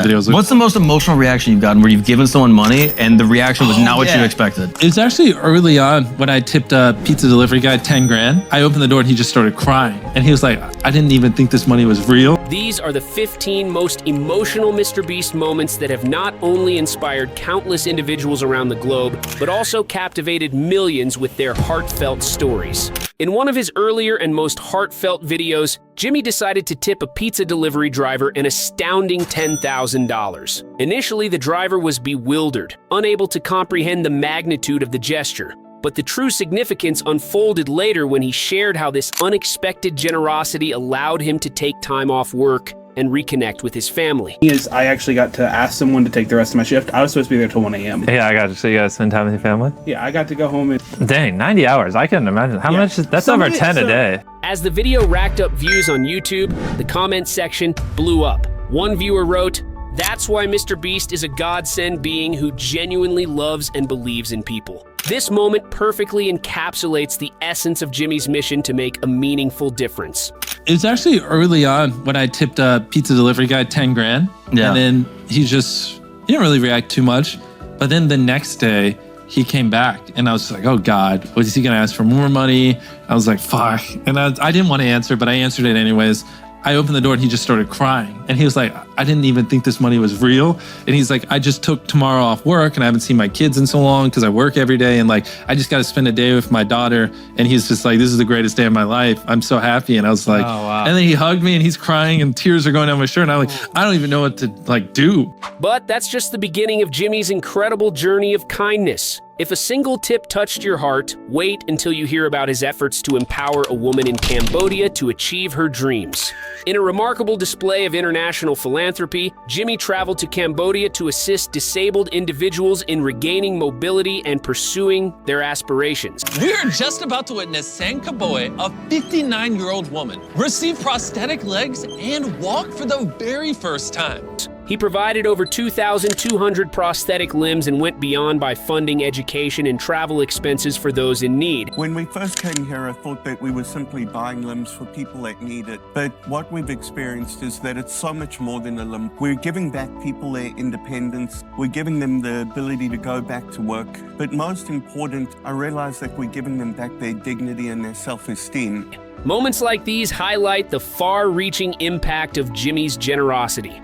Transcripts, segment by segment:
videos. What's the most emotional reaction you've gotten where you've given someone money and the reaction was not what you expected? It's actually early on when I tipped a pizza delivery guy 10 grand. I opened the door and he just started crying. And he was like, I didn't even think this money was real. These are the 15 most emotional MrBeast moments that have not only inspired countless individuals around the globe, but also captivated millions with their heartfelt stories. In one of his earlier and most heartfelt videos, Jimmy decided to tip a pizza delivery driver an astounding $10,000. Initially, the driver was bewildered, unable to comprehend the magnitude of the gesture. But the true significance unfolded later when he shared how this unexpected generosity allowed him to take time off work and reconnect with his family. I actually got to ask someone to take the rest of my shift. I was supposed to be there till 1 a.m. Yeah, I got to. So you guys spend time with your family? Yeah, I got to go home and... Dang, 90 hours. I couldn't imagine. How much is that's over 10 a day. As the video racked up views on YouTube, the comment section blew up. One viewer wrote, "That's why MrBeast is a godsend being who genuinely loves and believes in people." This moment perfectly encapsulates the essence of Jimmy's mission to make a meaningful difference. It's actually early on when I tipped a pizza delivery guy 10 grand. Yeah. And then he didn't really react too much. But then the next day he came back and I was just like, oh God, what is he gonna ask for more money? I was like, fuck. And I didn't want to answer, but I answered it anyways. I opened the door and he just started crying. And he was like, I didn't even think this money was real. And he's like, I just took tomorrow off work and I haven't seen my kids in so long because I work every day. And like, I just got to spend a day with my daughter. And he's just like, this is the greatest day of my life. I'm so happy. And I was like, oh, wow. And then he hugged me and he's crying and tears are going down my shirt. And I'm like, I don't even know what to like do. But that's just the beginning of Jimmy's incredible journey of kindness. If a single tip touched your heart, wait until you hear about his efforts to empower a woman in Cambodia to achieve her dreams. In a remarkable display of international philanthropy, Jimmy traveled to Cambodia to assist disabled individuals in regaining mobility and pursuing their aspirations. We're just about to witness Sang Kaboy, a 59-year-old woman, receive prosthetic legs and walk for the very first time. He provided over 2,200 prosthetic limbs and went beyond by funding education and travel expenses for those in need. When we first came here, I thought that we were simply buying limbs for people that need it. But what we've experienced is that it's so much more than a limb. We're giving back people their independence. We're giving them the ability to go back to work. But most important, I realize that we're giving them back their dignity and their self-esteem. Moments like these highlight the far-reaching impact of Jimmy's generosity.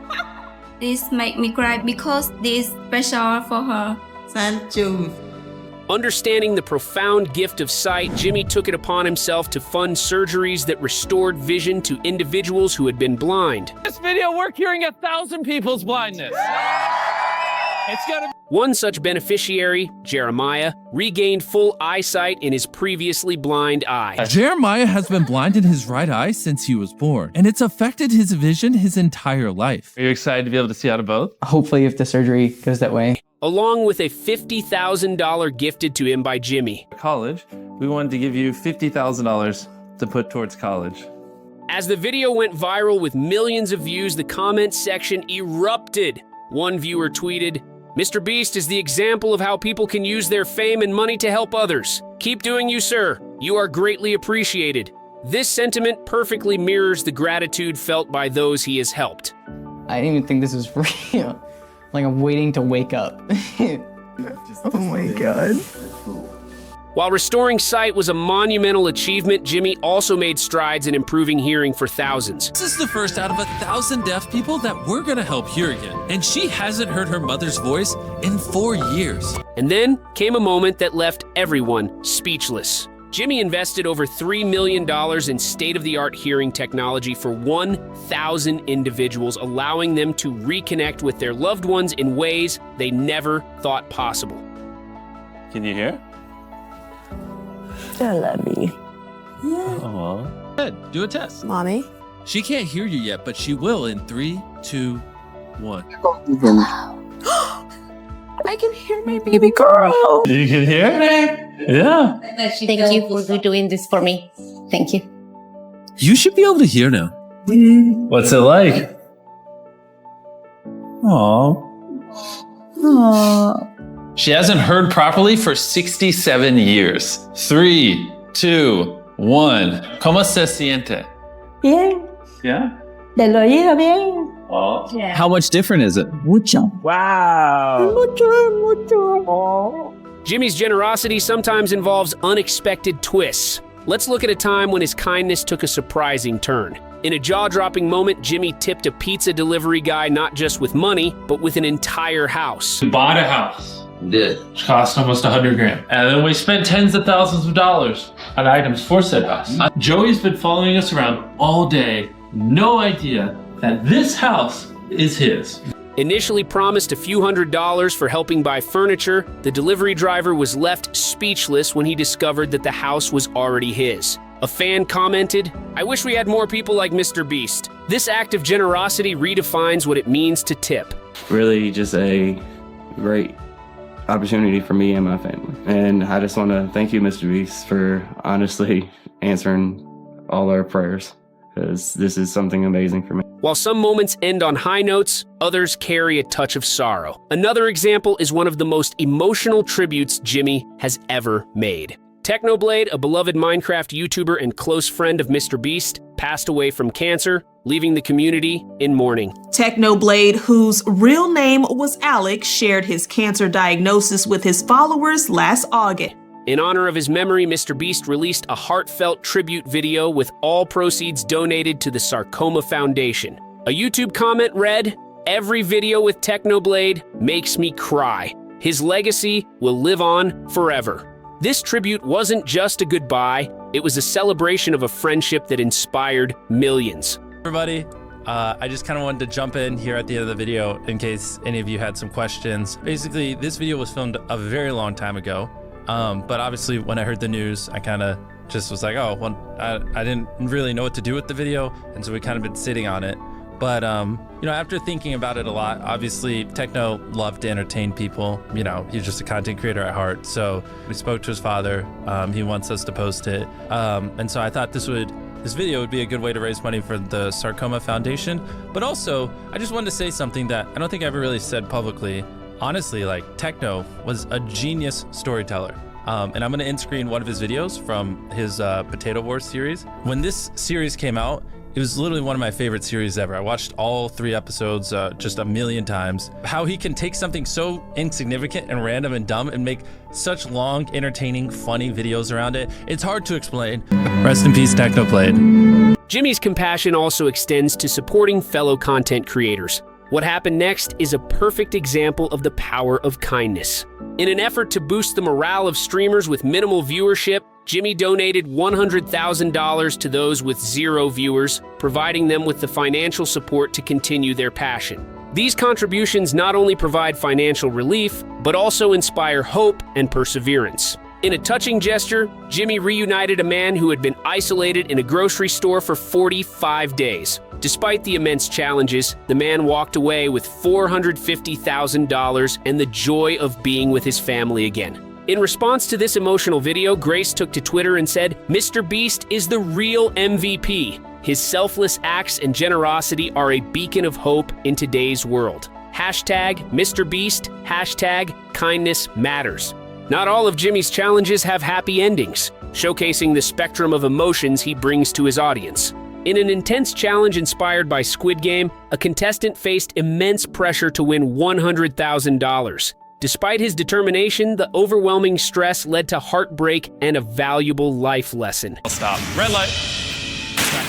This make me cry because this special for her. Thank you. Understanding the profound gift of sight, Jimmy took it upon himself to fund surgeries that restored vision to individuals who had been blind. This video, we're curing 1,000 people's blindness. One such beneficiary, Jeremiah, regained full eyesight in his previously blind eye. Jeremiah has been blind in his right eye since he was born, and it's affected his vision his entire life. Are you excited to be able to see out of both? Hopefully if the surgery goes that way. Along with a $50,000 gifted to him by Jimmy. College, we wanted to give you $50,000 to put towards college. As the video went viral with millions of views, the comments section erupted. One viewer tweeted, "MrBeast is the example of how people can use their fame and money to help others. Keep doing you, sir. You are greatly appreciated." This sentiment perfectly mirrors the gratitude felt by those he has helped. I didn't even think this was real. Like I'm waiting to wake up. Oh my God. While restoring sight was a monumental achievement, Jimmy also made strides in improving hearing for thousands. This is the first out of 1,000 deaf people that we're gonna help hear again. And she hasn't heard her mother's voice in 4 years. And then came a moment that left everyone speechless. Jimmy invested over $3 million in state-of-the-art hearing technology for 1,000 individuals, allowing them to reconnect with their loved ones in ways they never thought possible. Can you hear? I love you. Yeah. Aww. Good. Do a test. Mommy? She can't hear you yet, but she will in 3, 2, 1. I can hear my baby girl. You can hear? Yeah. Thank you for doing this for me. Thank you. You should be able to hear now. What's it like? Aww. Aww. She hasn't heard properly for 67 years. 3, 2, 1. ¿Cómo se siente? Bien. Yeah? Del oído bien. How much different is it? Wow. Jimmy's generosity sometimes involves unexpected twists. Let's look at a time when his kindness took a surprising turn. In a jaw-dropping moment, Jimmy tipped a pizza delivery guy not just with money, but with an entire house. We bought a house. Did. Which cost almost $100,000. And then we spent tens of thousands of dollars on items for said house. Joey's been following us around all day. No idea that this house is his. Initially promised a few $100s for helping buy furniture, the delivery driver was left speechless when he discovered that the house was already his. A fan commented, "I wish we had more people like MrBeast. This act of generosity redefines what it means to tip." Really just a great opportunity for me and my family. And I just want to thank you, MrBeast, for honestly answering all our prayers, because this is something amazing for me. While some moments end on high notes, others carry a touch of sorrow. Another example is one of the most emotional tributes Jimmy has ever made. Technoblade, a beloved Minecraft YouTuber and close friend of MrBeast, passed away from cancer, leaving the community in mourning. Technoblade, whose real name was Alex, shared his cancer diagnosis with his followers last August. In honor of his memory, MrBeast released a heartfelt tribute video with all proceeds donated to the Sarcoma Foundation. A YouTube comment read, "Every video with Technoblade makes me cry. His legacy will live on forever." This tribute wasn't just a goodbye, it was a celebration of a friendship that inspired millions. Everybody, I just kind of wanted to jump in here at the end of the video in case any of you had some questions. Basically, this video was filmed a very long time ago. But obviously when I heard the news, I kind of just was like, oh, well, I didn't really know what to do with the video. And so we kind of been sitting on it. But, you know, after thinking about it a lot, obviously Techno loved to entertain people. You know, he's just a content creator at heart. So we spoke to his father. He wants us to post it. And so I thought this video would be a good way to raise money for the Sarcoma Foundation. But also, I just wanted to say something that I don't think I ever really said publicly. Honestly, like, Techno was a genius storyteller. And I'm gonna end screen one of his videos from his Potato Wars series. When this series came out, it was literally one of my favorite series ever. I watched all 3 episodes just a million times. How he can take something so insignificant and random and dumb and make such long, entertaining, funny videos around it, it's hard to explain. Rest in peace, Technoblade. Jimmy's compassion also extends to supporting fellow content creators. What happened next is a perfect example of the power of kindness. In an effort to boost the morale of streamers with minimal viewership, Jimmy donated $100,000 to those with 0 viewers, providing them with the financial support to continue their passion. These contributions not only provide financial relief, but also inspire hope and perseverance. In a touching gesture, Jimmy reunited a man who had been isolated in a grocery store for 45 days. Despite the immense challenges, the man walked away with $450,000 and the joy of being with his family again. In response to this emotional video, Grace took to Twitter and said, "MrBeast is the real MVP. His selfless acts and generosity are a beacon of hope in today's world. Hashtag MrBeast, hashtag kindness matters." Not all of Jimmy's challenges have happy endings, showcasing the spectrum of emotions he brings to his audience. In an intense challenge inspired by Squid Game, a contestant faced immense pressure to win $100,000. Despite his determination, the overwhelming stress led to heartbreak and a valuable life lesson. Stop. Red light.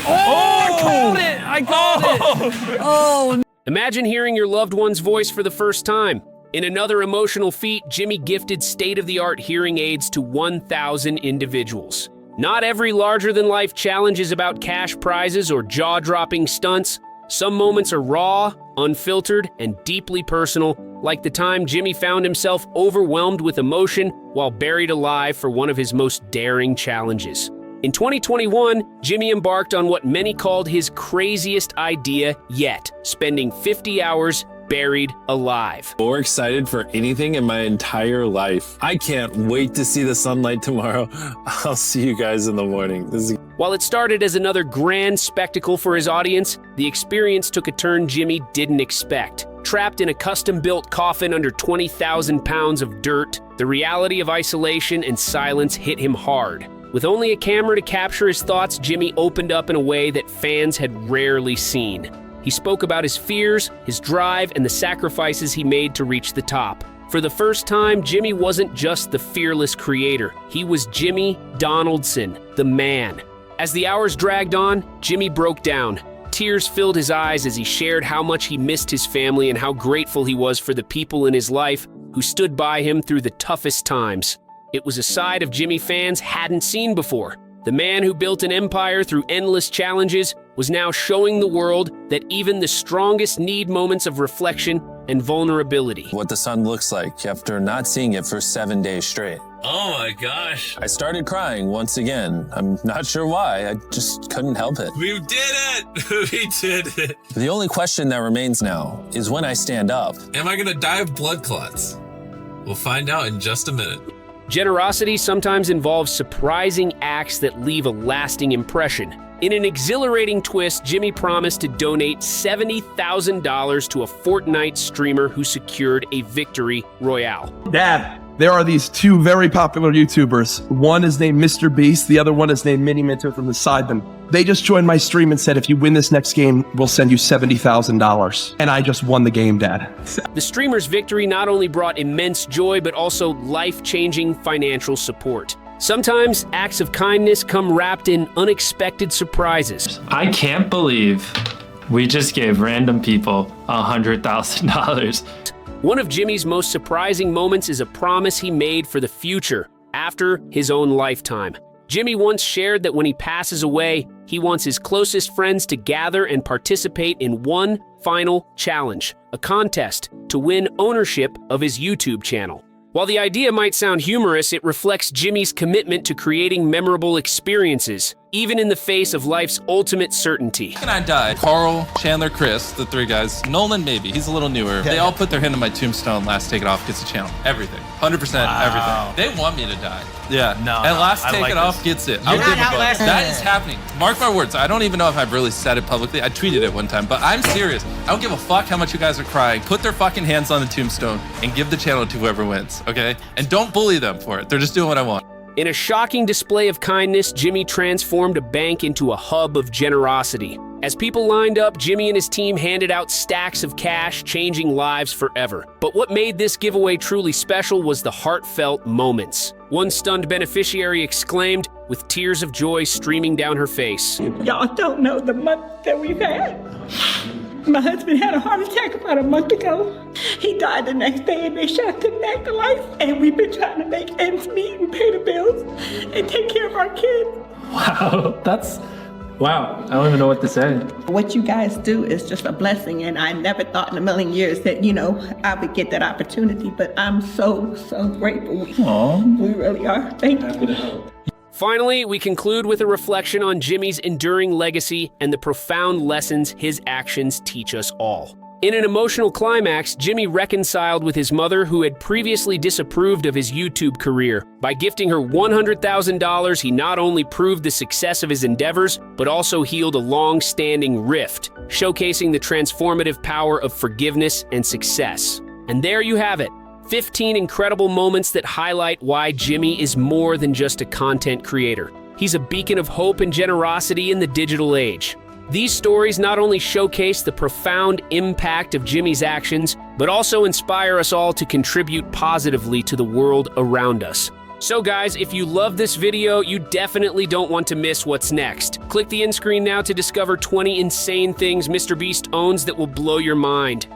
I called it! I called it! Oh! Imagine hearing your loved one's voice for the first time. In another emotional feat, Jimmy gifted state-of-the-art hearing aids to 1,000 individuals. Not every larger-than-life challenge is about cash prizes or jaw-dropping stunts. Some moments are raw, unfiltered, and deeply personal, like the time Jimmy found himself overwhelmed with emotion while buried alive for one of his most daring challenges. In 2021, Jimmy embarked on what many called his craziest idea yet, spending 50 hours buried alive. More excited for anything in my entire life. I can't wait to see the sunlight tomorrow. I'll see you guys in the morning. While it started as another grand spectacle for his audience, the experience took a turn Jimmy didn't expect. Trapped in a custom-built coffin under 20,000 pounds of dirt, the reality of isolation and silence hit him hard. With only a camera to capture his thoughts, Jimmy opened up in a way that fans had rarely seen. He spoke about his fears, his drive, and the sacrifices he made to reach the top. For the first time, Jimmy wasn't just the fearless creator. He was Jimmy Donaldson, the man. As the hours dragged on, Jimmy broke down. Tears filled his eyes as he shared how much he missed his family and how grateful he was for the people in his life who stood by him through the toughest times. It was a side of Jimmy fans hadn't seen before. The man who built an empire through endless challenges was now showing the world that even the strongest need moments of reflection and vulnerability. What the sun looks like after not seeing it for 7 days straight. Oh my gosh. I started crying once again. I'm not sure why, I just couldn't help it. We did it! We did it. The only question that remains now is when I stand up. Am I gonna die of blood clots? We'll find out in just a minute. Generosity sometimes involves surprising acts that leave a lasting impression. In an exhilarating twist, Jimmy promised to donate $70,000 to a Fortnite streamer who secured a victory royale. Dad, there are these two very popular YouTubers. One is named MrBeast, the other one is named Mini Minter from the Sidemen. They just joined my stream and said, if you win this next game, we'll send you $70,000. And I just won the game, Dad. The streamer's victory not only brought immense joy, but also life-changing financial support. Sometimes acts of kindness come wrapped in unexpected surprises. I can't believe we just gave random people $100,000. One of Jimmy's most surprising moments is a promise he made for the future, after his own lifetime. Jimmy once shared that when he passes away, he wants his closest friends to gather and participate in one final challenge, a contest to win ownership of his YouTube channel. While the idea might sound humorous, it reflects Jimmy's commitment to creating memorable experiences, even in the face of life's ultimate certainty. And I died. Carl, Chandler, Chris, the three guys. Nolan, maybe. He's a little newer. They all put their hand on my tombstone. Last Take It Off gets a channel. Everything. 100% everything. They want me to die. Yeah. No, and Last I Take like It Off gets it. You're not outlast. That is happening. Mark my words. I don't even know if I've really said it publicly. I tweeted it one time, but I'm serious. I don't give a fuck how much you guys are crying. Put their fucking hands on the tombstone and give the channel to whoever wins, okay? And don't bully them for it. They're just doing what I want. In a shocking display of kindness, Jimmy transformed a bank into a hub of generosity. As people lined up, Jimmy and his team handed out stacks of cash, changing lives forever. But what made this giveaway truly special was the heartfelt moments. One stunned beneficiary exclaimed, with tears of joy streaming down her face. Y'all don't know the month that we've had. My husband had a heart attack about a month ago. He died the next day and they shot him back to life. And we've been trying to make ends meet and pay the bills and take care of our kids. Wow, I don't even know what to say. What you guys do is just a blessing, and I never thought in a million years that, I would get that opportunity, but I'm so, so grateful. We really are. Thank you. Finally, we conclude with a reflection on Jimmy's enduring legacy and the profound lessons his actions teach us all. In an emotional climax, Jimmy reconciled with his mother, who had previously disapproved of his YouTube career. By gifting her $100,000, he not only proved the success of his endeavors, but also healed a long-standing rift, showcasing the transformative power of forgiveness and success. And there you have it, 15 incredible moments that highlight why Jimmy is more than just a content creator. He's a beacon of hope and generosity in the digital age. These stories not only showcase the profound impact of Jimmy's actions, but also inspire us all to contribute positively to the world around us. So guys, if you love this video, you definitely don't want to miss what's next. Click the end screen now to discover 20 insane things MrBeast owns that will blow your mind.